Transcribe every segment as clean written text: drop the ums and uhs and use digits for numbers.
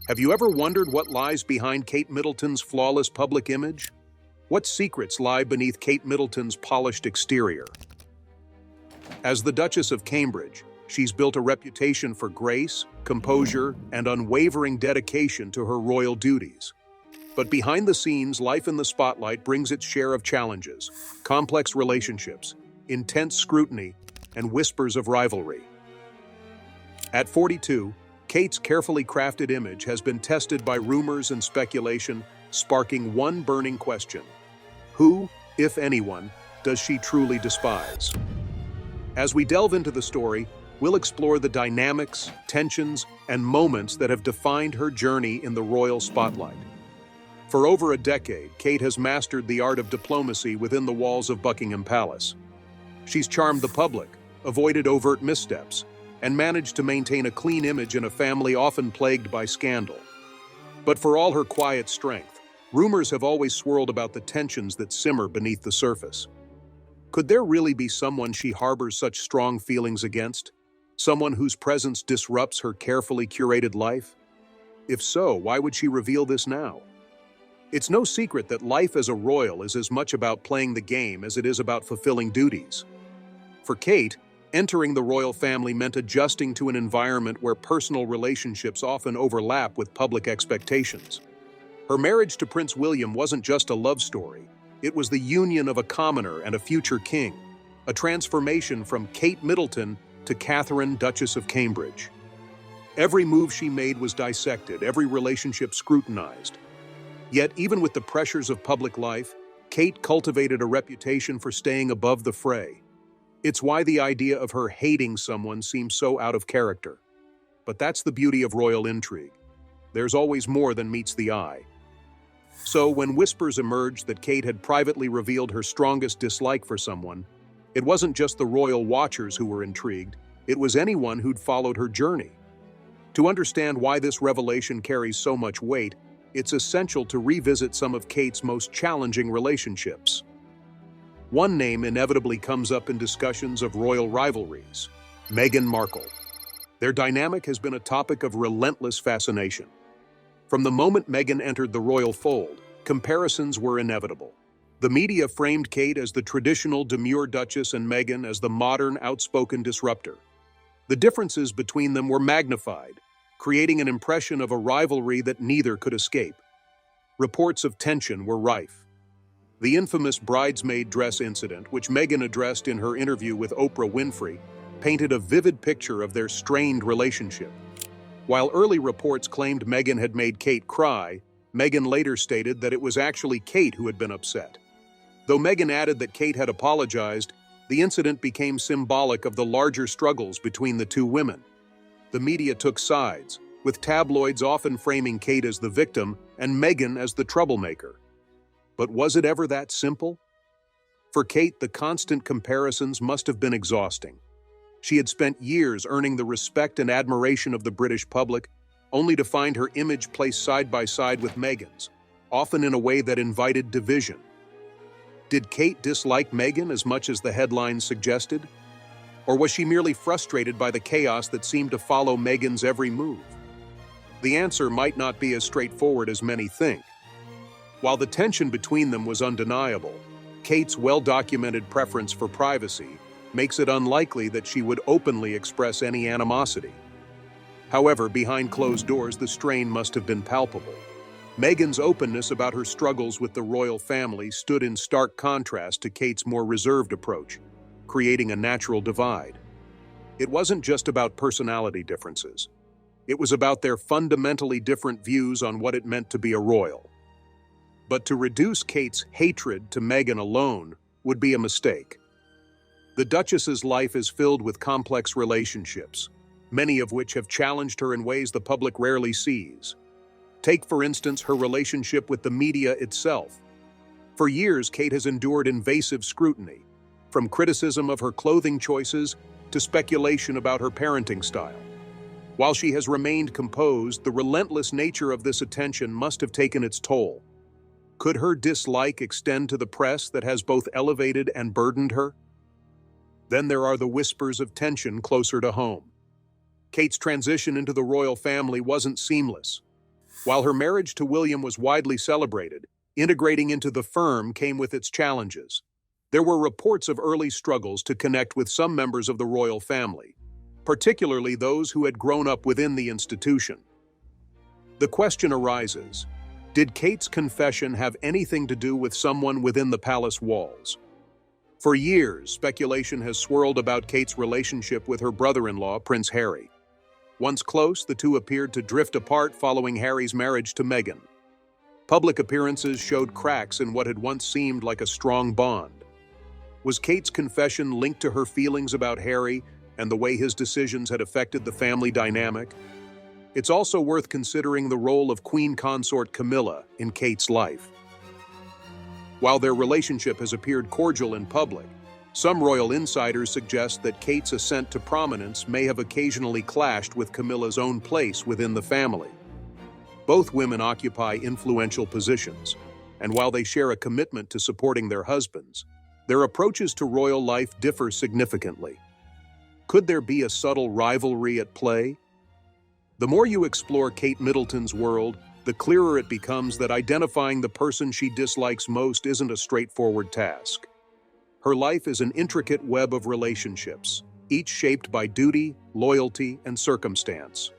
Have you ever wondered what lies behind Kate Middleton's flawless public image? What secrets lie beneath Kate Middleton's polished exterior? As the Duchess of Cambridge, she's built a reputation for grace, composure, and unwavering dedication to her royal duties. But behind the scenes, life in the spotlight brings its share of challenges, complex relationships, intense scrutiny, and whispers of rivalry. At 42, Kate's carefully crafted image has been tested by rumors and speculation, sparking one burning question. Who, if anyone, does she truly despise? As we delve into the story, we'll explore the dynamics, tensions, and moments that have defined her journey in the royal spotlight. For over a decade, Kate has mastered the art of diplomacy within the walls of Buckingham Palace. She's charmed the public, avoided overt missteps, and managed to maintain a clean image in a family often plagued by scandal. But for all her quiet strength, rumors have always swirled about the tensions that simmer beneath the surface. Could there really be someone she harbors such strong feelings against? Someone whose presence disrupts her carefully curated life? If so, why would she reveal this now? It's no secret that life as a royal is as much about playing the game as it is about fulfilling duties. For Kate, entering the royal family meant adjusting to an environment where personal relationships often overlap with public expectations. Her marriage to Prince William wasn't just a love story. It was the union of a commoner and a future king, a transformation from Kate Middleton to Catherine, Duchess of Cambridge. Every move she made was dissected, every relationship scrutinized. Yet, even with the pressures of public life, Kate cultivated a reputation for staying above the fray. It's why the idea of her hating someone seems so out of character. But that's the beauty of royal intrigue. There's always more than meets the eye. So, when whispers emerged that Kate had privately revealed her strongest dislike for someone, it wasn't just the royal watchers who were intrigued, it was anyone who'd followed her journey. To understand why this revelation carries so much weight, it's essential to revisit some of Kate's most challenging relationships. One name inevitably comes up in discussions of royal rivalries: Meghan Markle. Their dynamic has been a topic of relentless fascination. From the moment Meghan entered the royal fold, comparisons were inevitable. The media framed Kate as the traditional demure duchess and Meghan as the modern, outspoken disruptor. The differences between them were magnified, creating an impression of a rivalry that neither could escape. Reports of tension were rife. The infamous bridesmaid dress incident, which Meghan addressed in her interview with Oprah Winfrey, painted a vivid picture of their strained relationship. While early reports claimed Meghan had made Kate cry, Meghan later stated that it was actually Kate who had been upset. Though Meghan added that Kate had apologized, the incident became symbolic of the larger struggles between the two women. The media took sides, with tabloids often framing Kate as the victim and Meghan as the troublemaker. But was it ever that simple? For Kate, the constant comparisons must have been exhausting. She had spent years earning the respect and admiration of the British public, only to find her image placed side by side with Meghan's, often in a way that invited division. Did Kate dislike Meghan as much as the headlines suggested? Or was she merely frustrated by the chaos that seemed to follow Meghan's every move? The answer might not be as straightforward as many think. While the tension between them was undeniable, Kate's well-documented preference for privacy makes it unlikely that she would openly express any animosity. However, behind closed doors, the strain must have been palpable. Meghan's openness about her struggles with the royal family stood in stark contrast to Kate's more reserved approach, creating a natural divide. It wasn't just about personality differences. It was about their fundamentally different views on what it meant to be a royal. But to reduce Kate's hatred to Meghan alone would be a mistake. The Duchess's life is filled with complex relationships, many of which have challenged her in ways the public rarely sees. Take, for instance, her relationship with the media itself. For years, Kate has endured invasive scrutiny, from criticism of her clothing choices to speculation about her parenting style. While she has remained composed, the relentless nature of this attention must have taken its toll. Could her dislike extend to the press that has both elevated and burdened her? Then there are the whispers of tension closer to home. Kate's transition into the royal family wasn't seamless. While her marriage to William was widely celebrated, integrating into the firm came with its challenges. There were reports of early struggles to connect with some members of the royal family, particularly those who had grown up within the institution. The question arises, did Kate's confession have anything to do with someone within the palace walls? For years, speculation has swirled about Kate's relationship with her brother-in-law, Prince Harry. Once close, the two appeared to drift apart following Harry's marriage to Meghan. Public appearances showed cracks in what had once seemed like a strong bond. Was Kate's confession linked to her feelings about Harry and the way his decisions had affected the family dynamic? It's also worth considering the role of Queen Consort Camilla in Kate's life. While their relationship has appeared cordial in public, some royal insiders suggest that Kate's ascent to prominence may have occasionally clashed with Camilla's own place within the family. Both women occupy influential positions, and while they share a commitment to supporting their husbands, their approaches to royal life differ significantly. Could there be a subtle rivalry at play? The more you explore Kate Middleton's world, the clearer it becomes that identifying the person she dislikes most isn't a straightforward task. Her life is an intricate web of relationships, each shaped by duty, loyalty, and circumstance.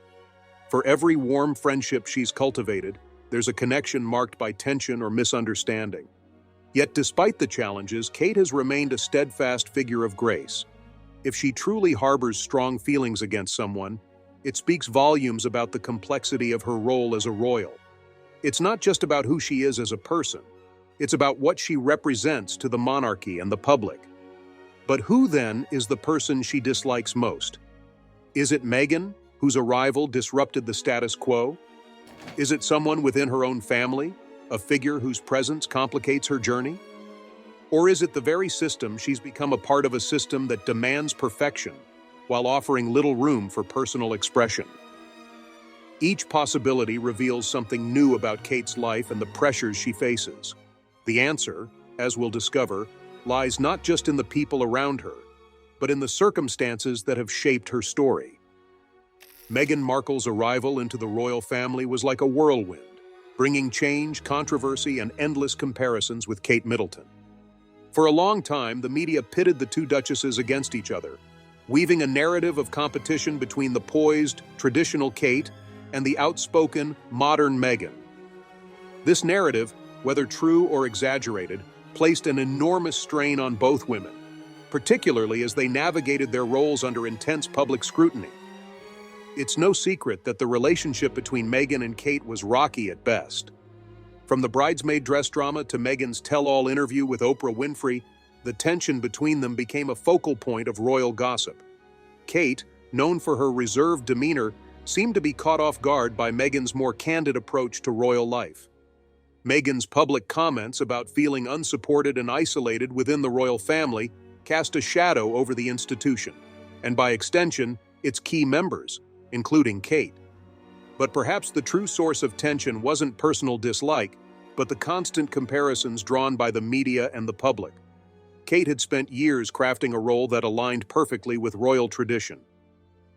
For every warm friendship she's cultivated, there's a connection marked by tension or misunderstanding. Yet despite the challenges, Kate has remained a steadfast figure of grace. If she truly harbors strong feelings against someone, it speaks volumes about the complexity of her role as a royal. It's not just about who she is as a person. It's about what she represents to the monarchy and the public. But who then is the person she dislikes most? Is it Meghan, whose arrival disrupted the status quo? Is it someone within her own family, a figure whose presence complicates her journey? Or is it the very system she's become a part of, a system that demands perfection while offering little room for personal expression? Each possibility reveals something new about Kate's life and the pressures she faces. The answer, as we'll discover, lies not just in the people around her, but in the circumstances that have shaped her story. Meghan Markle's arrival into the royal family was like a whirlwind, bringing change, controversy, and endless comparisons with Kate Middleton. For a long time, the media pitted the two duchesses against each other, weaving a narrative of competition between the poised, traditional Kate and the outspoken, modern Meghan. This narrative, whether true or exaggerated, placed an enormous strain on both women, particularly as they navigated their roles under intense public scrutiny. It's no secret that the relationship between Meghan and Kate was rocky at best. From the bridesmaid dress drama to Meghan's tell-all interview with Oprah Winfrey, the tension between them became a focal point of royal gossip. Kate, known for her reserved demeanor, seemed to be caught off guard by Meghan's more candid approach to royal life. Meghan's public comments about feeling unsupported and isolated within the royal family cast a shadow over the institution, and by extension, its key members, including Kate. But perhaps the true source of tension wasn't personal dislike, but the constant comparisons drawn by the media and the public. Kate had spent years crafting a role that aligned perfectly with royal tradition.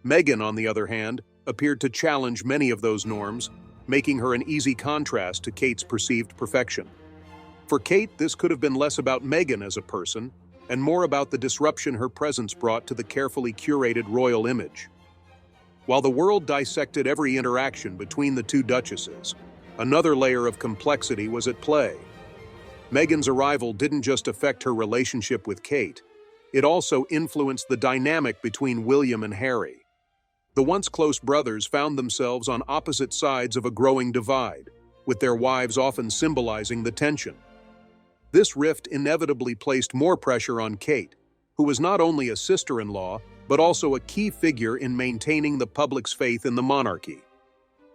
Meghan, on the other hand, appeared to challenge many of those norms, making her an easy contrast to Kate's perceived perfection. For Kate, this could have been less about Meghan as a person, and more about the disruption her presence brought to the carefully curated royal image. While the world dissected every interaction between the two duchesses, another layer of complexity was at play. Meghan's arrival didn't just affect her relationship with Kate, it also influenced the dynamic between William and Harry. The once close brothers found themselves on opposite sides of a growing divide, with their wives often symbolizing the tension. This rift inevitably placed more pressure on Kate, who was not only a sister-in-law, but also a key figure in maintaining the public's faith in the monarchy.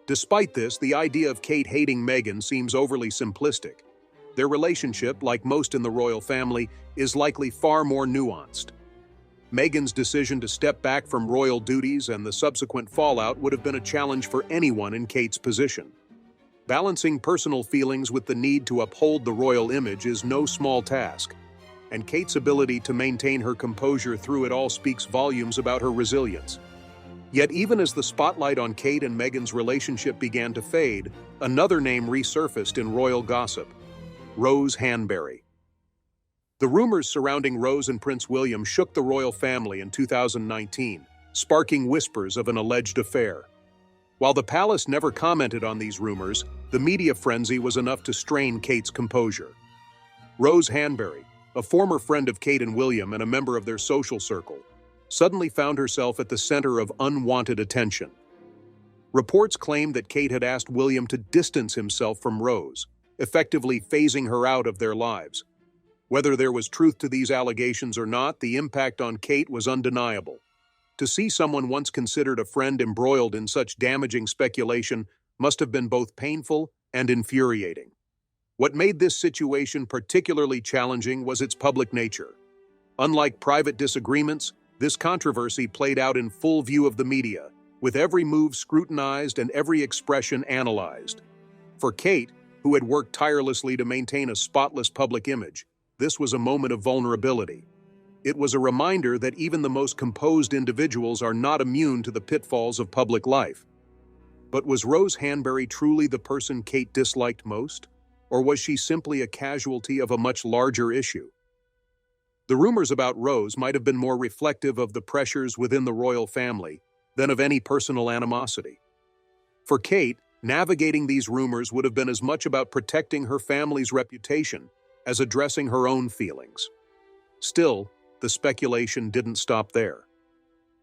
Despite this, the idea of Kate hating Meghan seems overly simplistic. Their relationship, like most in the royal family, is likely far more nuanced. Meghan's decision to step back from royal duties and the subsequent fallout would have been a challenge for anyone in Kate's position. Balancing personal feelings with the need to uphold the royal image is no small task, and Kate's ability to maintain her composure through it all speaks volumes about her resilience. Yet even as the spotlight on Kate and Meghan's relationship began to fade, another name resurfaced in royal gossip: Rose Hanbury. The rumors surrounding Rose and Prince William shook the royal family in 2019, sparking whispers of an alleged affair. While the palace never commented on these rumors, the media frenzy was enough to strain Kate's composure. Rose Hanbury, a former friend of Kate and William and a member of their social circle, suddenly found herself at the center of unwanted attention. Reports claimed that Kate had asked William to distance himself from Rose, effectively phasing her out of their lives. Whether there was truth to these allegations or not, the impact on Kate was undeniable. To see someone once considered a friend embroiled in such damaging speculation must have been both painful and infuriating. What made this situation particularly challenging was its public nature. Unlike private disagreements, this controversy played out in full view of the media, with every move scrutinized and every expression analyzed. For Kate, who had worked tirelessly to maintain a spotless public image, this was a moment of vulnerability. It was a reminder that even the most composed individuals are not immune to the pitfalls of public life. But was Rose Hanbury truly the person Kate disliked most? Or was she simply a casualty of a much larger issue? The rumors about Rose might have been more reflective of the pressures within the royal family than of any personal animosity. For Kate, navigating these rumors would have been as much about protecting her family's reputation as addressing her own feelings. Still, the speculation didn't stop there.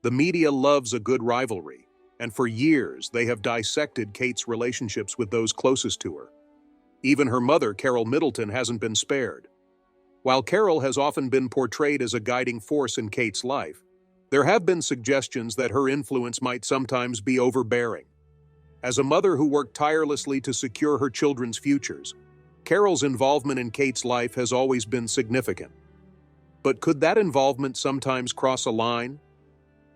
The media loves a good rivalry, and for years they have dissected Kate's relationships with those closest to her. Even her mother, Carol Middleton, hasn't been spared. While Carol has often been portrayed as a guiding force in Kate's life, there have been suggestions that her influence might sometimes be overbearing. As a mother who worked tirelessly to secure her children's futures, Carol's involvement in Kate's life has always been significant. But could that involvement sometimes cross a line?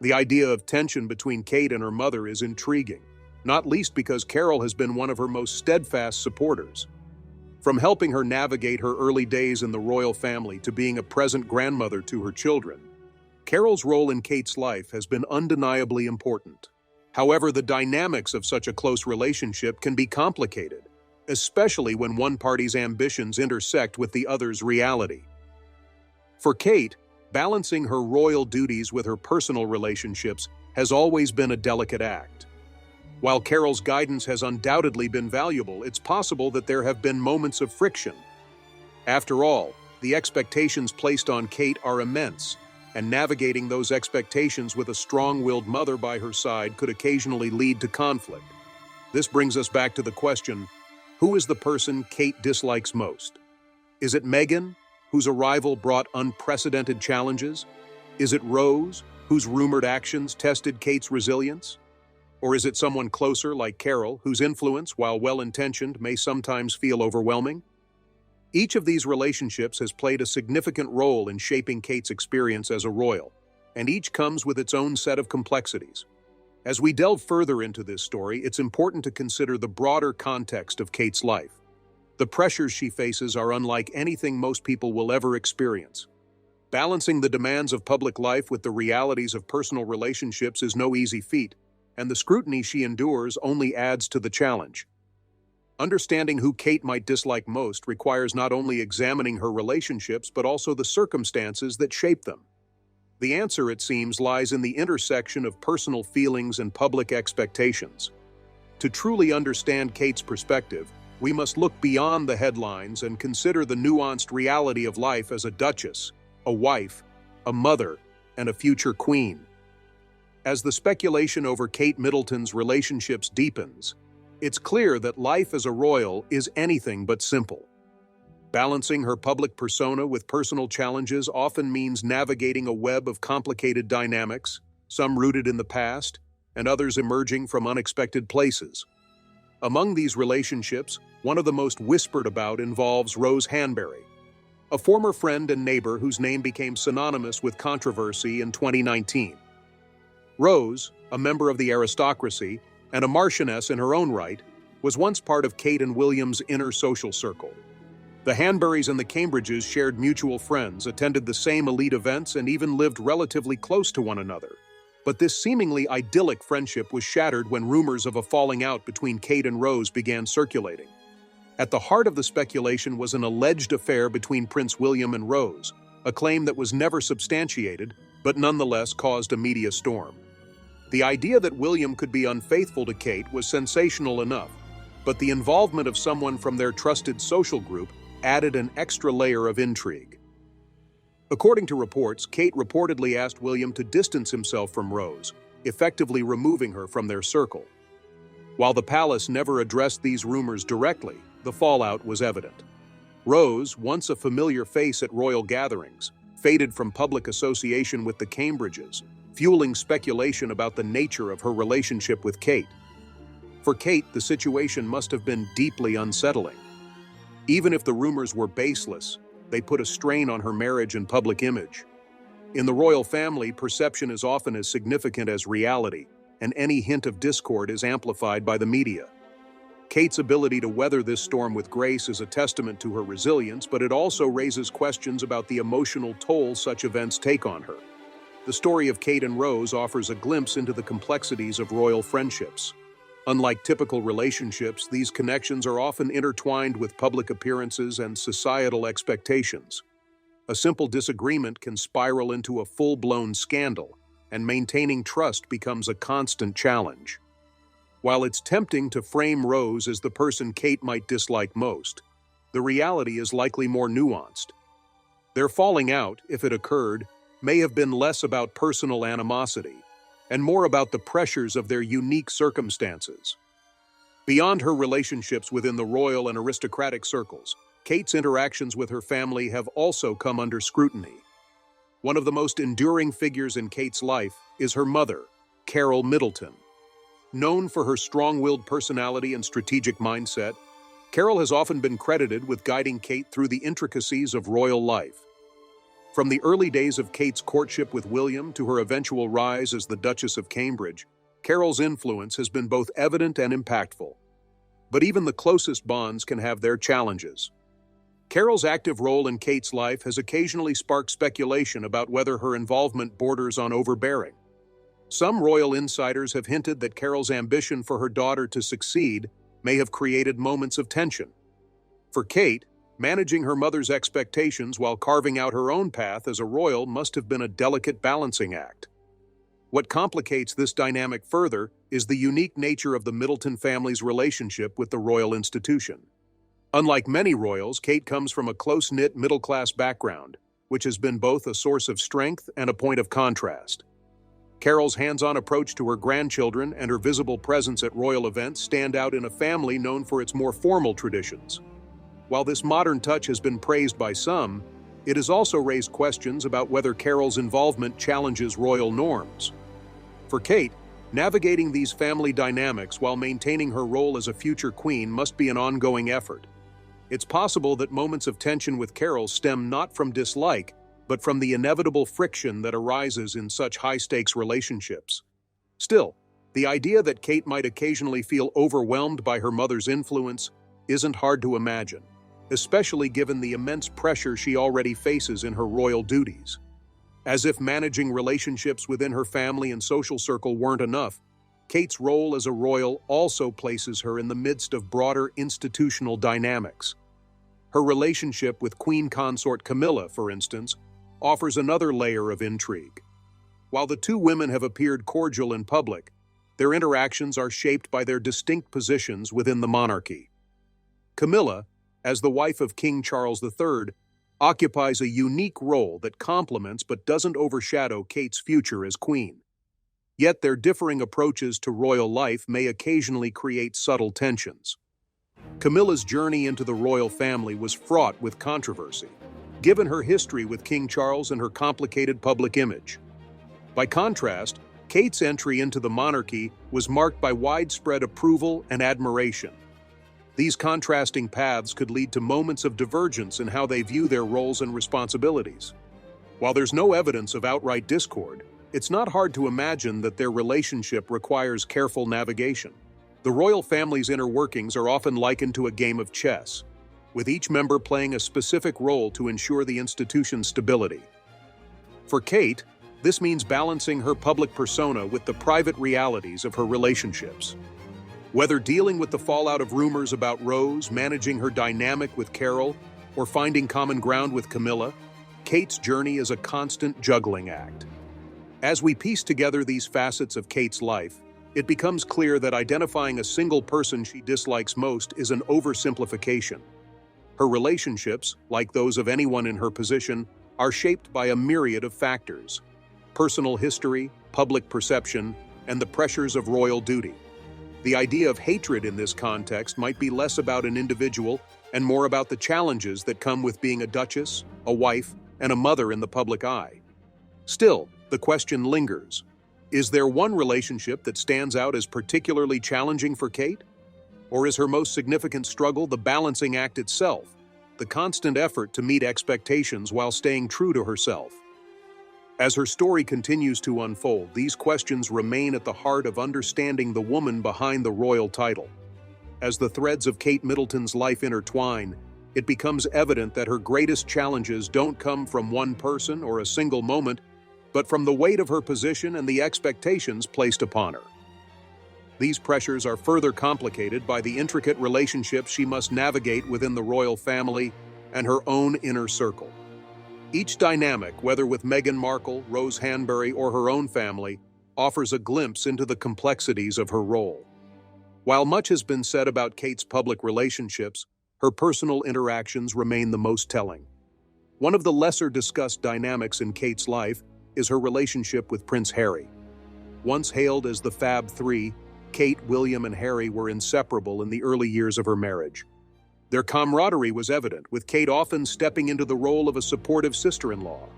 The idea of tension between Kate and her mother is intriguing, not least because Carol has been one of her most steadfast supporters. From helping her navigate her early days in the royal family to being a present grandmother to her children, Carol's role in Kate's life has been undeniably important. However, the dynamics of such a close relationship can be complicated, especially when one party's ambitions intersect with the other's reality. For Kate, balancing her royal duties with her personal relationships has always been a delicate act. While Carol's guidance has undoubtedly been valuable, it's possible that there have been moments of friction. After all, the expectations placed on Kate are immense, and navigating those expectations with a strong-willed mother by her side could occasionally lead to conflict. This brings us back to the question, who is the person Kate dislikes most? Is it Meghan, whose arrival brought unprecedented challenges? Is it Rose, whose rumored actions tested Kate's resilience? Or is it someone closer, like Carol, whose influence, while well-intentioned, may sometimes feel overwhelming? Each of these relationships has played a significant role in shaping Kate's experience as a royal, and each comes with its own set of complexities. As we delve further into this story, it's important to consider the broader context of Kate's life. The pressures she faces are unlike anything most people will ever experience. Balancing the demands of public life with the realities of personal relationships is no easy feat, and the scrutiny she endures only adds to the challenge. Understanding who Kate might dislike most requires not only examining her relationships but also the circumstances that shape them. The answer, it seems, lies in the intersection of personal feelings and public expectations. To truly understand Kate's perspective, we must look beyond the headlines and consider the nuanced reality of life as a duchess, a wife, a mother, and a future queen. As the speculation over Kate Middleton's relationships deepens, it's clear that life as a royal is anything but simple. Balancing her public persona with personal challenges often means navigating a web of complicated dynamics, some rooted in the past, and others emerging from unexpected places. Among these relationships, one of the most whispered about involves Rose Hanbury, a former friend and neighbor whose name became synonymous with controversy in 2019. Rose, a member of the aristocracy and a marchioness in her own right, was once part of Kate and William's inner social circle. The Hanburys and the Cambridges shared mutual friends, attended the same elite events, and even lived relatively close to one another. But this seemingly idyllic friendship was shattered when rumors of a falling out between Kate and Rose began circulating. At the heart of the speculation was an alleged affair between Prince William and Rose, a claim that was never substantiated, but nonetheless caused a media storm. The idea that William could be unfaithful to Kate was sensational enough, but the involvement of someone from their trusted social group added an extra layer of intrigue. According to reports, Kate reportedly asked William to distance himself from Rose, effectively removing her from their circle. While the palace never addressed these rumors directly, the fallout was evident. Rose, once a familiar face at royal gatherings, faded from public association with the Cambridges, fueling speculation about the nature of her relationship with Kate. For Kate, the situation must have been deeply unsettling. Even if the rumors were baseless, they put a strain on her marriage and public image. In the royal family, perception is often as significant as reality, and any hint of discord is amplified by the media. Kate's ability to weather this storm with grace is a testament to her resilience, but it also raises questions about the emotional toll such events take on her. The story of Kate and Rose offers a glimpse into the complexities of royal friendships. Unlike typical relationships, these connections are often intertwined with public appearances and societal expectations. A simple disagreement can spiral into a full-blown scandal, and maintaining trust becomes a constant challenge. While it's tempting to frame Rose as the person Kate might dislike most, the reality is likely more nuanced. Their falling out, if it occurred, may have been less about personal animosity and more about the pressures of their unique circumstances. Beyond her relationships within the royal and aristocratic circles, Kate's interactions with her family have also come under scrutiny. One of the most enduring figures in Kate's life is her mother, Carol Middleton. Known for her strong-willed personality and strategic mindset, Carol has often been credited with guiding Kate through the intricacies of royal life. From the early days of Kate's courtship with William to her eventual rise as the Duchess of Cambridge, Carol's influence has been both evident and impactful. But even the closest bonds can have their challenges. Carol's active role in Kate's life has occasionally sparked speculation about whether her involvement borders on overbearing. Some royal insiders have hinted that Carol's ambition for her daughter to succeed may have created moments of tension. For Kate, managing her mother's expectations while carving out her own path as a royal must have been a delicate balancing act. What complicates this dynamic further is the unique nature of the Middleton family's relationship with the royal institution. Unlike many royals, Kate comes from a close-knit middle-class background, which has been both a source of strength and a point of contrast. Carol's hands-on approach to her grandchildren and her visible presence at royal events stand out in a family known for its more formal traditions. While this modern touch has been praised by some, it has also raised questions about whether Carol's involvement challenges royal norms. For Kate, navigating these family dynamics while maintaining her role as a future queen must be an ongoing effort. It's possible that moments of tension with Carol stem not from dislike, but from the inevitable friction that arises in such high-stakes relationships. Still, the idea that Kate might occasionally feel overwhelmed by her mother's influence isn't hard to imagine, especially given the immense pressure she already faces in her royal duties. As if managing relationships within her family and social circle weren't enough, Kate's role as a royal also places her in the midst of broader institutional dynamics. Her relationship with Queen Consort Camilla, for instance, offers another layer of intrigue. While the two women have appeared cordial in public, their interactions are shaped by their distinct positions within the monarchy. Camilla, as the wife of King Charles III, occupies a unique role that complements but doesn't overshadow Kate's future as queen. Yet their differing approaches to royal life may occasionally create subtle tensions. Camilla's journey into the royal family was fraught with controversy, given her history with King Charles and her complicated public image. By contrast, Kate's entry into the monarchy was marked by widespread approval and admiration. These contrasting paths could lead to moments of divergence in how they view their roles and responsibilities. While there's no evidence of outright discord, it's not hard to imagine that their relationship requires careful navigation. The royal family's inner workings are often likened to a game of chess, with each member playing a specific role to ensure the institution's stability. For Kate, This means balancing her public persona with the private realities of her relationships. Whether dealing with the fallout of rumors about Rose, managing her dynamic with Carol, or finding common ground with Camilla, Kate's journey is a constant juggling act. As we piece together these facets of Kate's life, it becomes clear that identifying a single person she dislikes most is an oversimplification. Her relationships, like those of anyone in her position, are shaped by a myriad of factors: personal history, public perception, and the pressures of royal duty. The idea of hatred in this context might be less about an individual and more about the challenges that come with being a duchess, a wife, and a mother in the public eye. Still, the question lingers. Is there one relationship that stands out as particularly challenging for Kate? Or is her most significant struggle the balancing act itself, the constant effort to meet expectations while staying true to herself? As her story continues to unfold, these questions remain at the heart of understanding the woman behind the royal title. As the threads of Kate Middleton's life intertwine, it becomes evident that her greatest challenges don't come from one person or a single moment, but from the weight of her position and the expectations placed upon her. These pressures are further complicated by the intricate relationships she must navigate within the royal family and her own inner circle. Each dynamic, whether with Meghan Markle, Rose Hanbury, or her own family, offers a glimpse into the complexities of her role. While much has been said about Kate's public relationships, her personal interactions remain the most telling. One of the lesser discussed dynamics in Kate's life is her relationship with Prince Harry. Once hailed as the Fab Three, Kate, William, and Harry were inseparable in the early years of her marriage. Their camaraderie was evident, with Kate often stepping into the role of a supportive sister-in-law.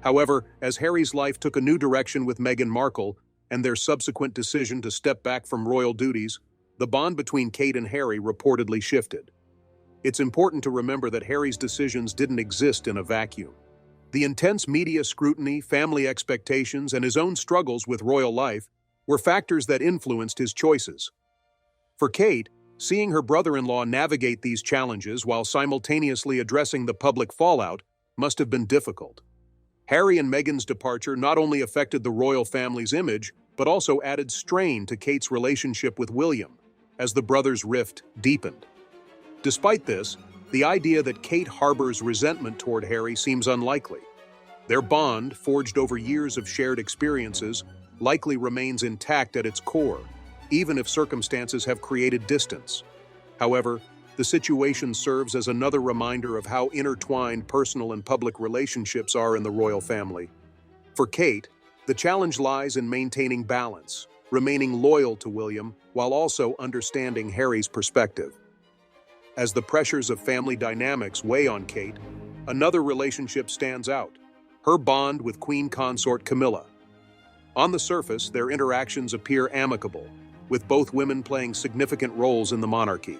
However, as Harry's life took a new direction with Meghan Markle and their subsequent decision to step back from royal duties, the bond between Kate and Harry reportedly shifted. It's important to remember that Harry's decisions didn't exist in a vacuum. The intense media scrutiny, family expectations, and his own struggles with royal life were factors that influenced his choices. For Kate, seeing her brother-in-law navigate these challenges while simultaneously addressing the public fallout must have been difficult. Harry and Meghan's departure not only affected the royal family's image, but also added strain to Kate's relationship with William, as the brothers' rift deepened. Despite this, the idea that Kate harbors resentment toward Harry seems unlikely. Their bond, forged over years of shared experiences, likely remains intact at its core, even if circumstances have created distance. However, the situation serves as another reminder of how intertwined personal and public relationships are in the royal family. For Kate, the challenge lies in maintaining balance, remaining loyal to William while also understanding Harry's perspective. As the pressures of family dynamics weigh on Kate, another relationship stands out: her bond with Queen Consort Camilla. On the surface, their interactions appear amicable, with both women playing significant roles in the monarchy.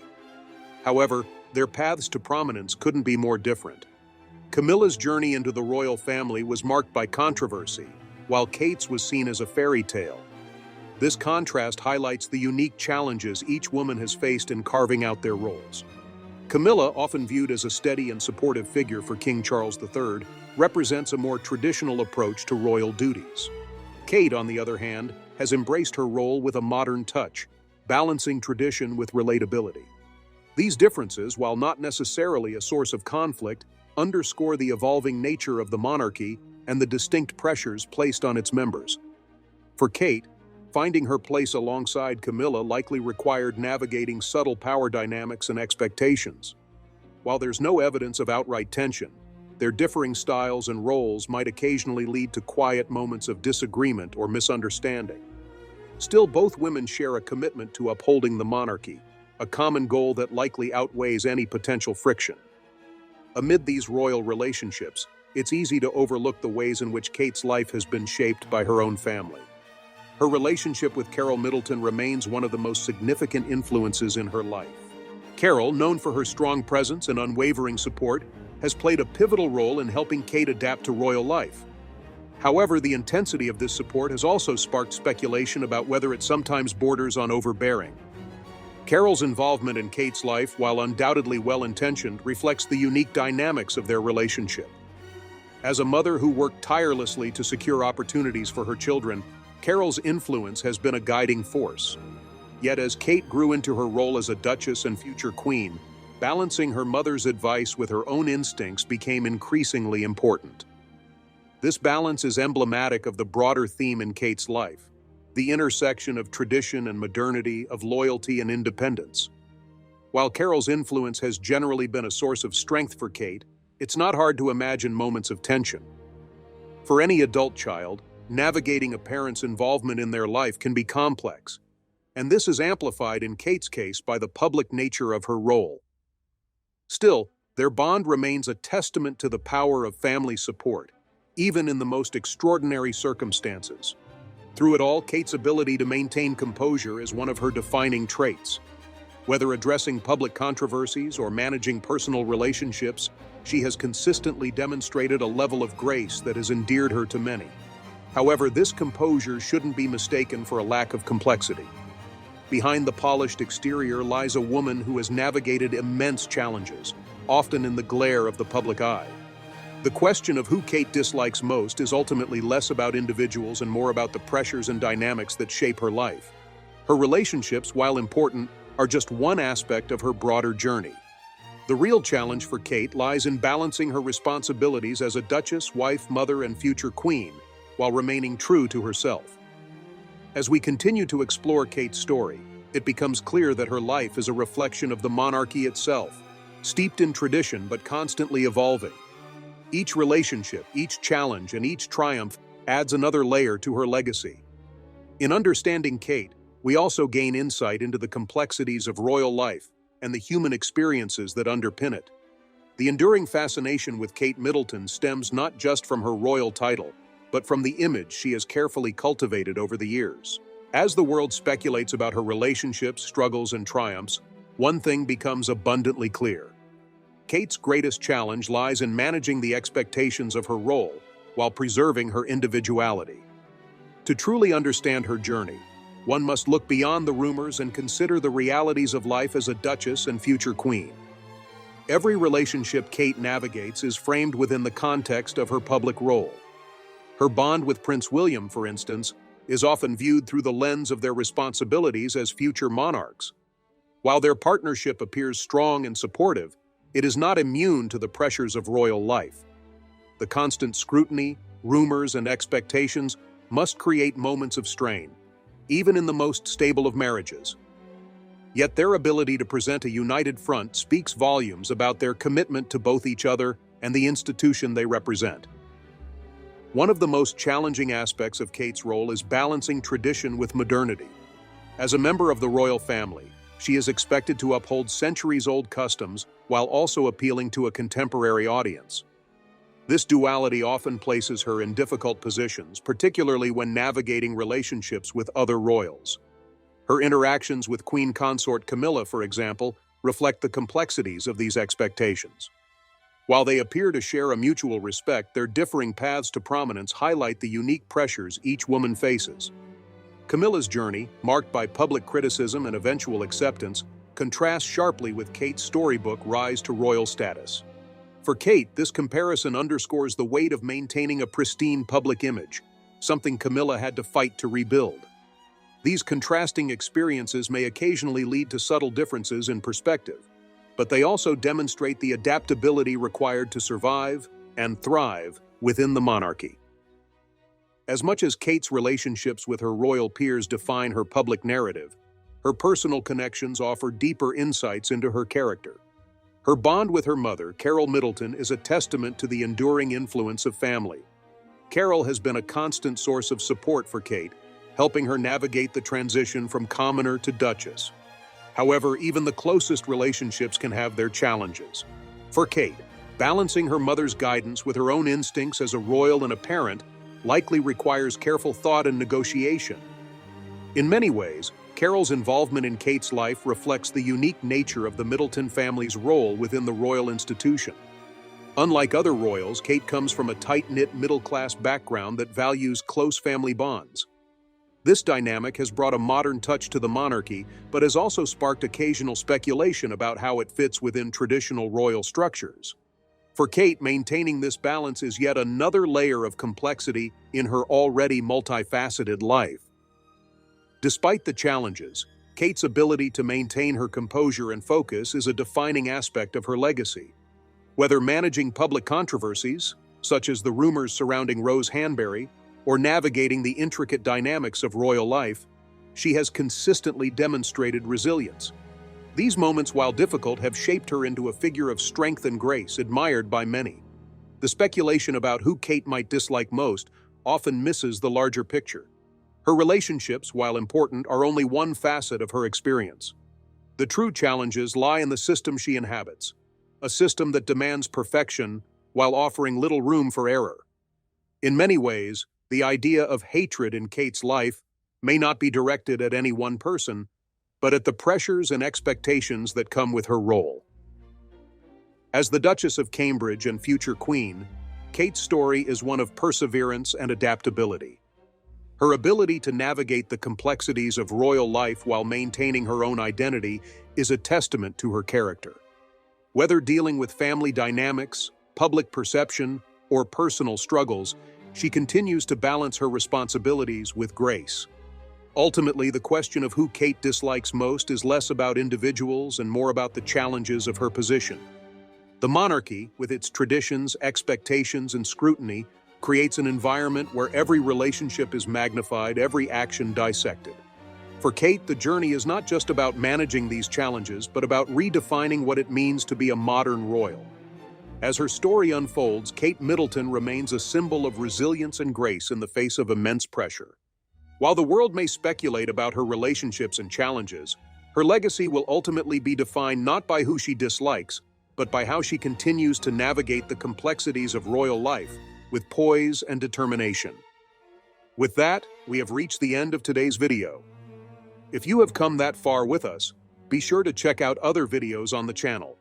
However, their paths to prominence couldn't be more different. Camilla's journey into the royal family was marked by controversy, while Kate's was seen as a fairy tale. This contrast highlights the unique challenges each woman has faced in carving out their roles. Camilla, often viewed as a steady and supportive figure for King Charles III, represents a more traditional approach to royal duties. Kate, on the other hand, has embraced her role with a modern touch, balancing tradition with relatability. These differences, while not necessarily a source of conflict, underscore the evolving nature of the monarchy and the distinct pressures placed on its members. For Kate, finding her place alongside Camilla likely required navigating subtle power dynamics and expectations. While there's no evidence of outright tension, their differing styles and roles might occasionally lead to quiet moments of disagreement or misunderstanding. Still, both women share a commitment to upholding the monarchy, a common goal that likely outweighs any potential friction. Amid these royal relationships, it's easy to overlook the ways in which Kate's life has been shaped by her own family. Her relationship with Carol Middleton remains one of the most significant influences in her life. Carol, known for her strong presence and unwavering support, has played a pivotal role in helping Kate adapt to royal life. However, the intensity of this support has also sparked speculation about whether it sometimes borders on overbearing. Carol's involvement in Kate's life, while undoubtedly well-intentioned, reflects the unique dynamics of their relationship. As a mother who worked tirelessly to secure opportunities for her children, Carol's influence has been a guiding force. Yet as Kate grew into her role as a duchess and future queen, balancing her mother's advice with her own instincts became increasingly important. This balance is emblematic of the broader theme in Kate's life, the intersection of tradition and modernity, of loyalty and independence. While Carol's influence has generally been a source of strength for Kate, it's not hard to imagine moments of tension. For any adult child, navigating a parent's involvement in their life can be complex, and this is amplified in Kate's case by the public nature of her role. Still, their bond remains a testament to the power of family support, even in the most extraordinary circumstances. Through it all, Kate's ability to maintain composure is one of her defining traits. Whether addressing public controversies or managing personal relationships, she has consistently demonstrated a level of grace that has endeared her to many. However, this composure shouldn't be mistaken for a lack of complexity. Behind the polished exterior lies a woman who has navigated immense challenges, often in the glare of the public eye. The question of who Kate dislikes most is ultimately less about individuals and more about the pressures and dynamics that shape her life. Her relationships, while important, are just one aspect of her broader journey. The real challenge for Kate lies in balancing her responsibilities as a duchess, wife, mother, and future queen, while remaining true to herself. As we continue to explore Kate's story, it becomes clear that her life is a reflection of the monarchy itself, steeped in tradition but constantly evolving. Each relationship, each challenge, and each triumph adds another layer to her legacy. In understanding Kate, we also gain insight into the complexities of royal life and the human experiences that underpin it. The enduring fascination with Kate Middleton stems not just from her royal title, but from the image she has carefully cultivated over the years. As the world speculates about her relationships, struggles, and triumphs, one thing becomes abundantly clear. Kate's greatest challenge lies in managing the expectations of her role while preserving her individuality. To truly understand her journey, one must look beyond the rumors and consider the realities of life as a duchess and future queen. Every relationship Kate navigates is framed within the context of her public role. Her bond with Prince William, for instance, is often viewed through the lens of their responsibilities as future monarchs. While their partnership appears strong and supportive, it is not immune to the pressures of royal life. The constant scrutiny, rumors, and expectations must create moments of strain, even in the most stable of marriages. Yet their ability to present a united front speaks volumes about their commitment to both each other and the institution they represent. One of the most challenging aspects of Kate's role is balancing tradition with modernity. As a member of the royal family, she is expected to uphold centuries-old customs while also appealing to a contemporary audience. This duality often places her in difficult positions, particularly when navigating relationships with other royals. Her interactions with Queen Consort Camilla, for example, reflect the complexities of these expectations. While they appear to share a mutual respect, their differing paths to prominence highlight the unique pressures each woman faces. Camilla's journey, marked by public criticism and eventual acceptance, contrasts sharply with Kate's storybook rise to royal status. For Kate, this comparison underscores the weight of maintaining a pristine public image, something Camilla had to fight to rebuild. These contrasting experiences may occasionally lead to subtle differences in perspective, but they also demonstrate the adaptability required to survive and thrive within the monarchy. As much as Kate's relationships with her royal peers define her public narrative, her personal connections offer deeper insights into her character. Her bond with her mother, Carol Middleton, is a testament to the enduring influence of family. Carol has been a constant source of support for Kate, helping her navigate the transition from commoner to duchess. However, even the closest relationships can have their challenges. For Kate, balancing her mother's guidance with her own instincts as a royal and a parent likely requires careful thought and negotiation. In many ways, Carol's involvement in Kate's life reflects the unique nature of the Middleton family's role within the royal institution. Unlike other royals, Kate comes from a tight-knit middle-class background that values close family bonds. This dynamic has brought a modern touch to the monarchy, but has also sparked occasional speculation about how it fits within traditional royal structures. For Kate, maintaining this balance is yet another layer of complexity in her already multifaceted life. Despite the challenges, Kate's ability to maintain her composure and focus is a defining aspect of her legacy. Whether managing public controversies, such as the rumors surrounding Rose Hanbury, or navigating the intricate dynamics of royal life, she has consistently demonstrated resilience. These moments, while difficult, have shaped her into a figure of strength and grace admired by many. The speculation about who Kate might dislike most often misses the larger picture. Her relationships, while important, are only one facet of her experience. The true challenges lie in the system she inhabits, a system that demands perfection while offering little room for error. In many ways, the idea of hatred in Kate's life may not be directed at any one person, but at the pressures and expectations that come with her role. As the Duchess of Cambridge and future Queen, Kate's story is one of perseverance and adaptability. Her ability to navigate the complexities of royal life while maintaining her own identity is a testament to her character. Whether dealing with family dynamics, public perception, or personal struggles, she continues to balance her responsibilities with grace. Ultimately, the question of who Kate dislikes most is less about individuals and more about the challenges of her position. The monarchy, with its traditions, expectations, and scrutiny, creates an environment where every relationship is magnified, every action dissected. For Kate, the journey is not just about managing these challenges, but about redefining what it means to be a modern royal. As her story unfolds, Kate Middleton remains a symbol of resilience and grace in the face of immense pressure. While the world may speculate about her relationships and challenges, her legacy will ultimately be defined not by who she dislikes, but by how she continues to navigate the complexities of royal life with poise and determination. With that, we have reached the end of today's video. If you have come that far with us, be sure to check out other videos on the channel.